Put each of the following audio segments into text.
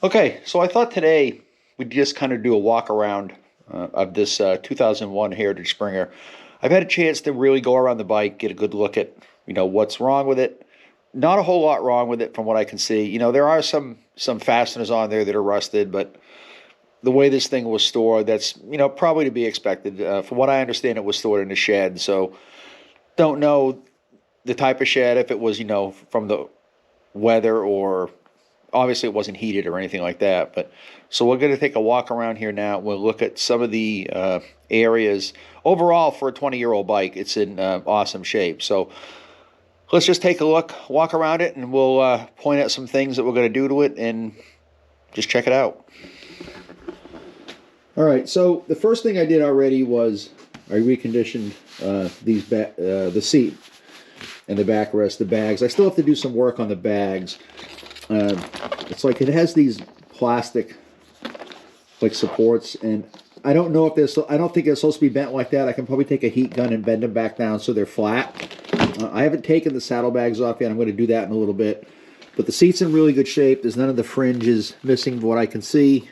Okay, so I thought today we'd just kind of do a walk around of this 2001 Heritage Springer. I've had a chance to really go around the bike, get a good look at, what's wrong with it. Not a whole lot wrong with it from what I can see. There are some fasteners on there that are rusted, but the way this thing was stored, that's, probably to be expected. From what I understand, it was stored in a shed, so don't know the type of shed, if it was, from the weather or obviously it wasn't heated or anything like that. But so we're going to take a walk around here now. We'll look at some of the areas. Overall, for a 20-year-old bike, it's in awesome shape. So let's just take a look, walk around it, and we'll point out some things that we're going to do to it and just check it out. All right, so the first thing I did already was I reconditioned the seat and the backrest, the bags. I still have to do some work on the bags. It's like it has these plastic like supports, and I don't know if they're I don't think they're supposed to be bent like that. I can probably take a heat gun and bend them back down so they're flat. I haven't taken the saddlebags off yet. I'm going to do that in a little bit. But the seat's in really good shape. There's none of the fringes missing, what I can see.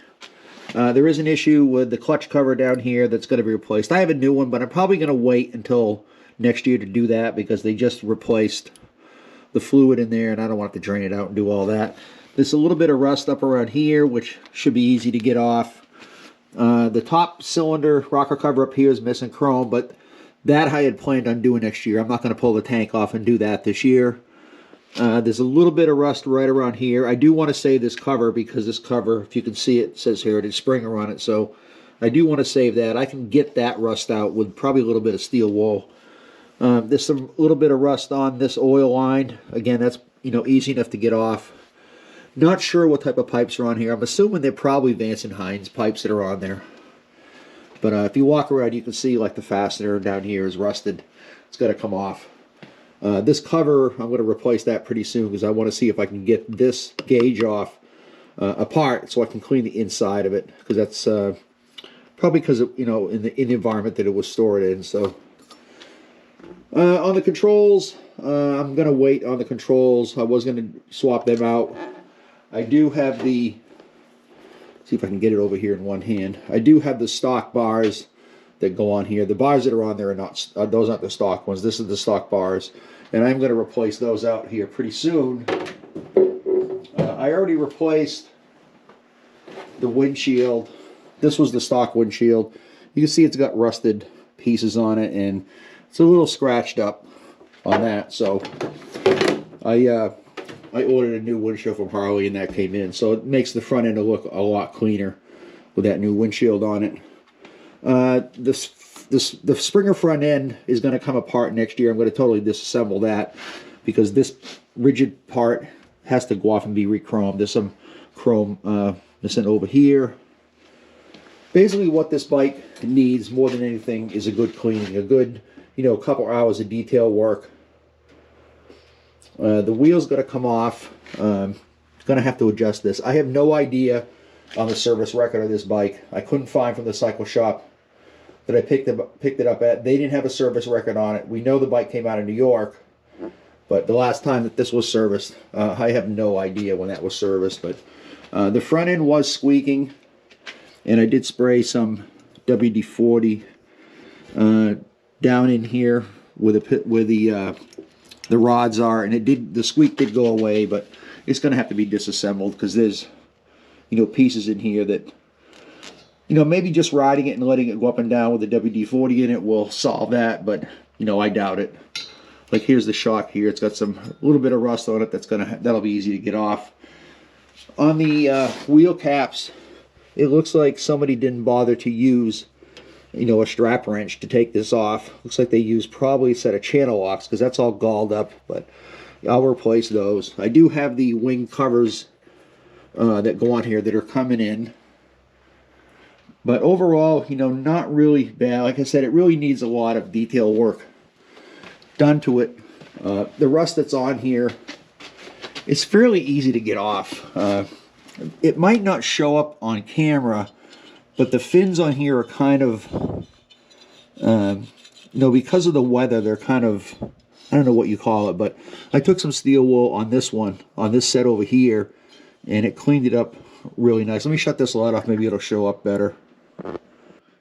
There is an issue with the clutch cover down here that's going to be replaced. I have a new one, but I'm probably going to wait until next year to do that because they just replaced the fluid in there and I don't want to drain it out and do all that. There's a little bit of rust up around here, which should be easy to get off. The top cylinder rocker cover up here is missing chrome, but that I had planned on doing next year. I'm not going to pull the tank off and do that this year. There's a little bit of rust right around here. I do want to save this cover because this cover, if you can see it, says Heritage Springer on it. So I do want to save that. I can get that rust out with probably a little bit of steel wool. There's some little bit of rust on this oil line. Again, that's easy enough to get off. Not sure what type of pipes are on here. I'm assuming they're probably Vance and Hines pipes that are on there. But if you walk around, you can see like the fastener down here is rusted. It's got to come off. This cover, I'm going to replace that pretty soon because I want to see if I can get this gauge off apart so I can clean the inside of it, because that's probably because of, in the environment that it was stored in. So on the controls, I'm going to wait on the controls. I was going to swap them out. I do have the, see if I can get it over here in one hand. I do have the stock bars that go on here. The bars that are on there are not, those aren't the stock ones. This is the stock bars. And I'm going to replace those out here pretty soon. I already replaced the windshield. This was the stock windshield. You can see it's got rusted pieces on it, and it's a little scratched up on that. So I ordered a new windshield from Harley, and that came in. So it makes the front end look a lot cleaner with that new windshield on it. The Springer front end is going to come apart next year. I'm going to totally disassemble that because this rigid part has to go off and be re-chromed. There's some chrome missing over here. Basically what this bike needs more than anything is a good cleaning, a good, couple hours of detail work. The wheel's going to come off. Going to have to adjust this. I have no idea on the service record of this bike. I couldn't find from the cycle shop that I picked it up at. They didn't have a service record on it. We know the bike came out of New York, but the last time that this was serviced, I have no idea when that was serviced. But the front end was squeaking, and I did spray some WD-40 down in here where the rods are, and the squeak did go away, but it's going to have to be disassembled because there's pieces in here that maybe just riding it and letting it go up and down with the WD-40 in it will solve that, but I doubt it. Like here's the shock here. It's got a little bit of rust on it. That'll be easy to get off. On the wheel caps, it looks like somebody didn't bother to use a strap wrench to take this off. Looks like they used probably a set of channel locks because that's all galled up, but I'll replace those. I do have the wing covers that go on here that are coming in. But overall, not really bad. Like I said, it really needs a lot of detail work done to it. The rust that's on here, it's fairly easy to get off. It might not show up on camera, but the fins on here are kind of, because of the weather, they're kind of, I don't know what you call it, but I took some steel wool on this one, on this set over here, and it cleaned it up really nice. Let me shut this light off. Maybe it'll show up better.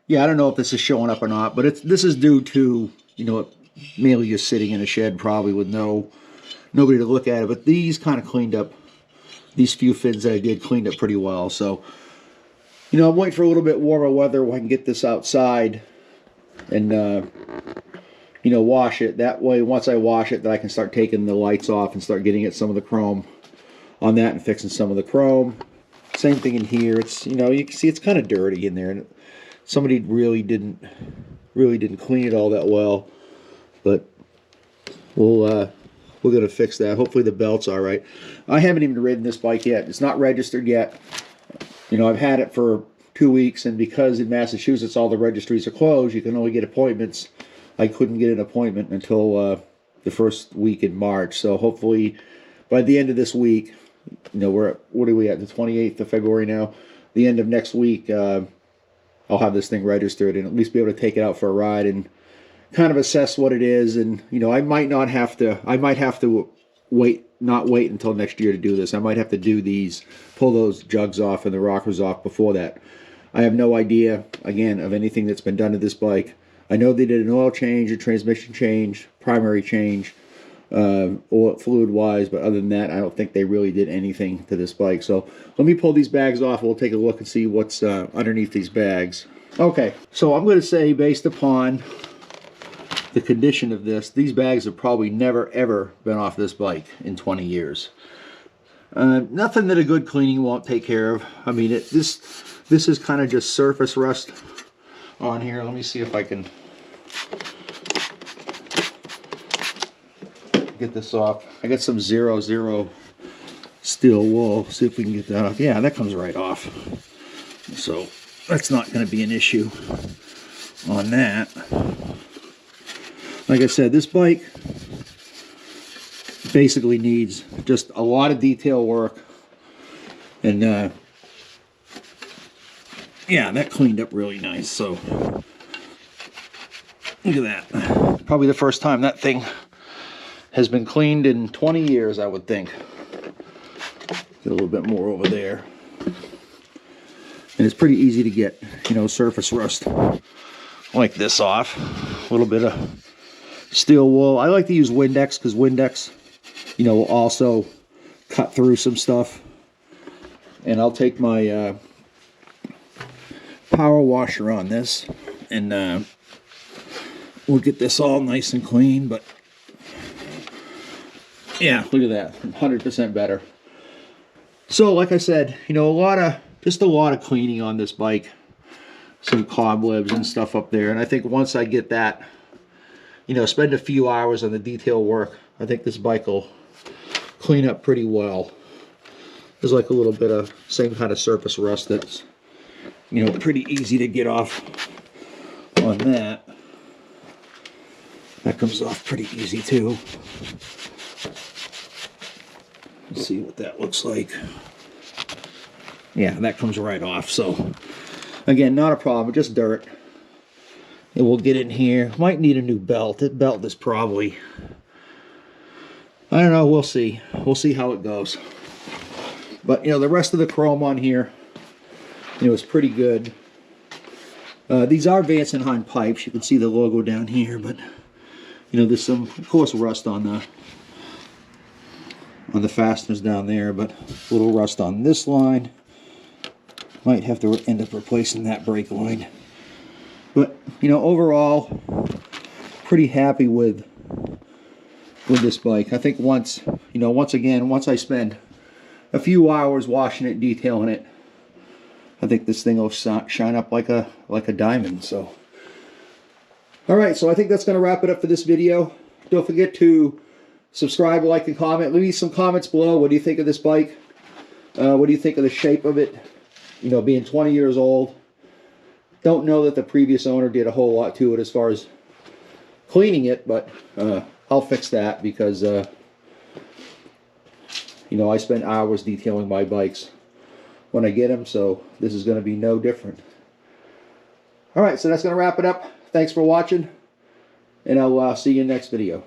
Yeah, I don't know if this is showing up or not, but this is due to, you know, mainly just sitting in a shed probably with nobody to look at it. But these kind of cleaned up. These few fins that I did cleaned up pretty well. So, you know, I'm waiting for a little bit warmer weather where I can get this outside and, you know, wash it. That way, once I wash it, then I can start taking the lights off and start getting at some of the chrome on that and fixing some of the chrome. Same thing in here. It's, you know, you can see it's kind of dirty in there, and somebody really didn't clean it all that well. But we're going to fix that. Hopefully the belt's all right. I haven't even ridden this bike yet. It's not registered yet. You know, I've had it for 2 weeks, and because in Massachusetts all the registries are closed, you can only get appointments. I couldn't get an appointment until the first week in March. So hopefully by the end of this week, you know, what are we at? The 28th of February now? The end of next week, I'll have this thing registered and at least be able to take it out for a ride and kind of assess what it is. And, you know, I might have to not wait until next year to do this. I might have to pull those jugs off and the rockers off before that. I have no idea, again, of anything that's been done to this bike. I know they did an oil change, a transmission change, primary change, oil fluid-wise, but other than that, I don't think they really did anything to this bike. So let me pull these bags off, and we'll take a look and see what's underneath these bags. Okay, so I'm going to say, based upon the condition of this, these bags have probably never ever been off this bike in 20 years. Nothing that a good cleaning won't take care of. I mean, this is kind of just surface rust on here. Let me see if I can get this off. I got some 00 steel wool. See if we can get that off. Yeah, that comes right off. So that's not going to be an issue on that. Like I said, this bike basically needs just a lot of detail work, and yeah, that cleaned up really nice. So look at that. Probably the first time that thing has been cleaned in 20 years, I would think. Get a little bit more over there. And it's pretty easy to get, you know, surface rust like this off. A little bit of steel wool. I like to use Windex because Windex, you know, will also cut through some stuff. And I'll take my power washer on this, and we'll get this all nice and clean. But yeah, look at that, 100% better. So like I said, you know, just a lot of cleaning on this bike, some cobwebs and stuff up there. And I think once I get that, you know, spend a few hours on the detail work, I think this bike will clean up pretty well. There's like a little bit of same kind of surface rust that's, you know, pretty easy to get off on that. That comes off pretty easy too. Let's see what that looks like. Yeah, that comes right off. So again, not a problem, just dirt. And we'll get in here. Might need a new belt. That belt is probably, I don't know, we'll see. We'll see how it goes. But, you know, the rest of the chrome on here, you know, is pretty good. These are Vance & Hine pipes. You can see the logo down here, but, you know, there's some, of course, rust on the fasteners down there, but a little rust on this line. Might have to end up replacing that brake line. But, you know, overall, pretty happy with this bike. I think once I spend a few hours washing it, detailing it, I think this thing will shine up like a diamond. So, all right, so I think that's going to wrap it up for this video. Don't forget to subscribe, like, and comment. Leave me some comments below. What do you think of this bike? What do you think of the shape of it? You know, being 20 years old. Don't know that the previous owner did a whole lot to it as far as cleaning it, but I'll fix that because, you know, I spend hours detailing my bikes when I get them, so this is going to be no different. All right, so that's going to wrap it up. Thanks for watching, and I'll see you in the next video.